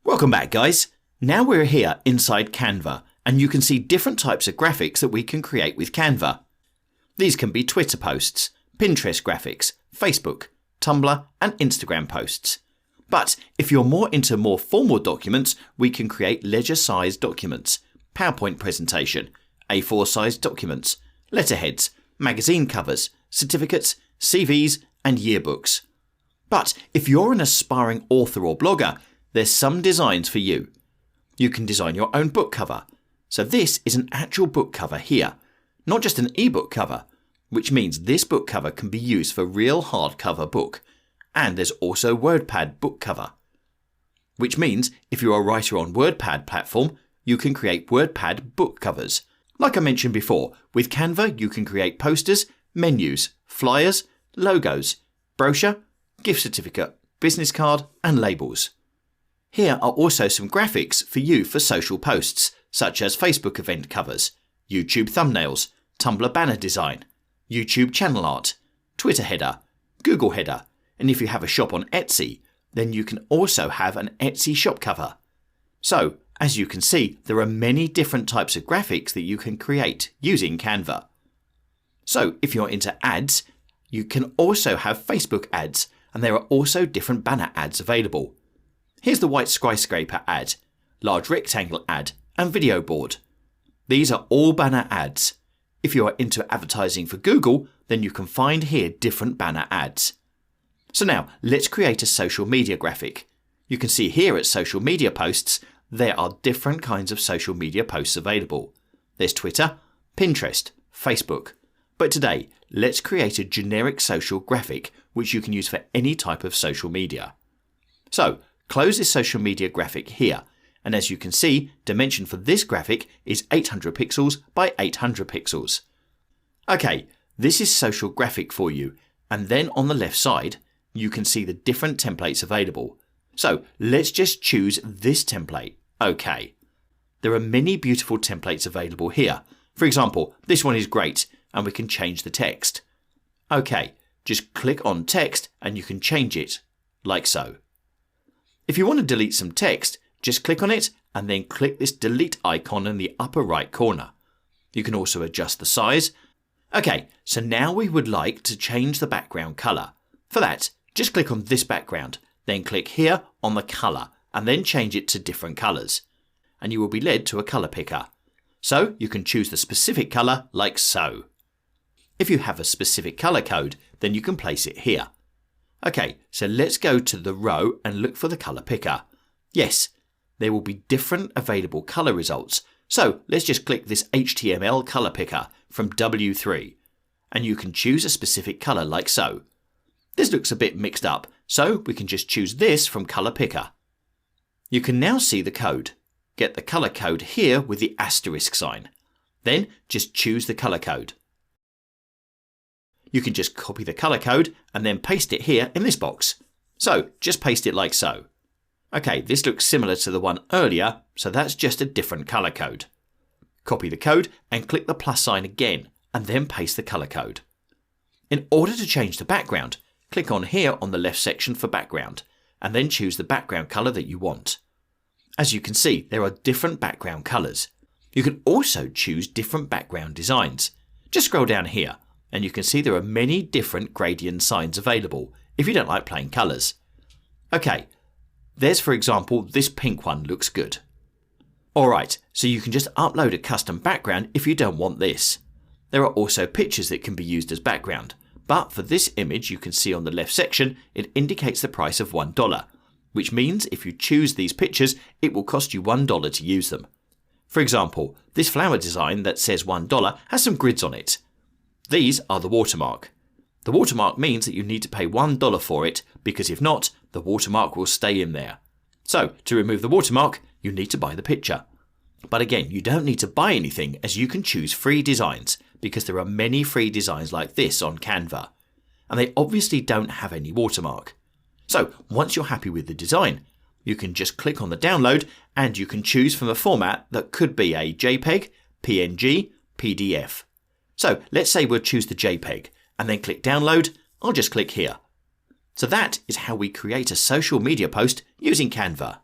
Welcome back, guys. Now we're here inside Canva, and you can see different types of graphics that we can create with Canva. These can be Twitter posts, Pinterest graphics, Facebook, Tumblr, and Instagram posts. But if you're more into more formal documents, we can create ledger-sized documents, PowerPoint presentation, A4-sized documents, letterheads, magazine covers, certificates, CVs, and yearbooks. But if you're an aspiring author or blogger, there's some designs for you. You can design your own book cover. So this is an actual book cover here, not just an ebook cover, which means this book cover can be used for real hardcover book. And there's also WordPad book cover, which means if you're a writer on WordPad platform, you can create WordPad book covers. Like I mentioned before, with Canva, you can create posters, menus, flyers, logos, brochure, gift certificate, business card, and labels. Here are also some graphics for you for social posts, such as Facebook event covers, YouTube thumbnails, Tumblr banner design, YouTube channel art, Twitter header, Google header, and if you have a shop on Etsy, then you can also have an Etsy shop cover. So, as you can see, there are many different types of graphics that you can create using Canva. So, if you're into ads, you can also have Facebook ads, and there are also different banner ads available. Here's the white skyscraper ad, large rectangle ad, and video board. These are all banner ads. If you are into advertising for Google, then you can find here different banner ads. So now let's create a social media graphic. You can see here at social media posts, there are different kinds of social media posts available. There's Twitter, Pinterest, Facebook. But today, let's create a generic social graphic which you can use for any type of social media. So, close this social media graphic here, and as you can see, dimension for this graphic is 800 pixels by 800 pixels. Okay, this is social graphic for you, and then on the left side, you can see the different templates available. So let's just choose this template. Okay. There are many beautiful templates available here. For example, this one is great, and we can change the text. Okay, just click on text and you can change it, like so. If you want to delete some text, just click on it and then click this delete icon in the upper right corner. You can also adjust the size. Okay, so now we would like to change the background color. For that, just click on this background, then click here on the color and then change it to different colors. And you will be led to a color picker. So you can choose the specific color like so. If you have a specific color code, then you can place it here. Okay, so let's go to the row and look for the color picker. Yes, there will be different available color results. So let's just click this HTML color picker from W3 and you can choose a specific color like so. This looks a bit mixed up, so we can just choose this from color picker. You can now see the code. Get the color code here with the asterisk sign. Then just choose the color code. You can just copy the color code and then paste it here in this box. So just paste it like so. Okay, this looks similar to the one earlier, so that's just a different color code. Copy the code and click the plus sign again and then paste the color code. In order to change the background, click on here on the left section for background and then choose the background color that you want. As you can see, there are different background colors. You can also choose different background designs. Just scroll down here and you can see there are many different gradient signs available if you don't like plain colors. Okay, there's for example this pink one looks good. Alright, so you can just upload a custom background if you don't want this. There are also pictures that can be used as background, but for this image you can see on the left section it indicates the price of $1, which means if you choose these pictures it will cost you $1 to use them. For example, this flower design that says $1 has some grids on it. These are the watermark. The watermark means that you need to pay $1 for it because if not, the watermark will stay in there. So to remove the watermark, you need to buy the picture. But again, you don't need to buy anything as you can choose free designs because there are many free designs like this on Canva. And they obviously don't have any watermark. So once you're happy with the design, you can just click on the download and you can choose from a format that could be a JPEG, PNG, PDF. So let's say we'll choose the JPEG and then click download. I'll just click here. So that is how we create a social media post using Canva.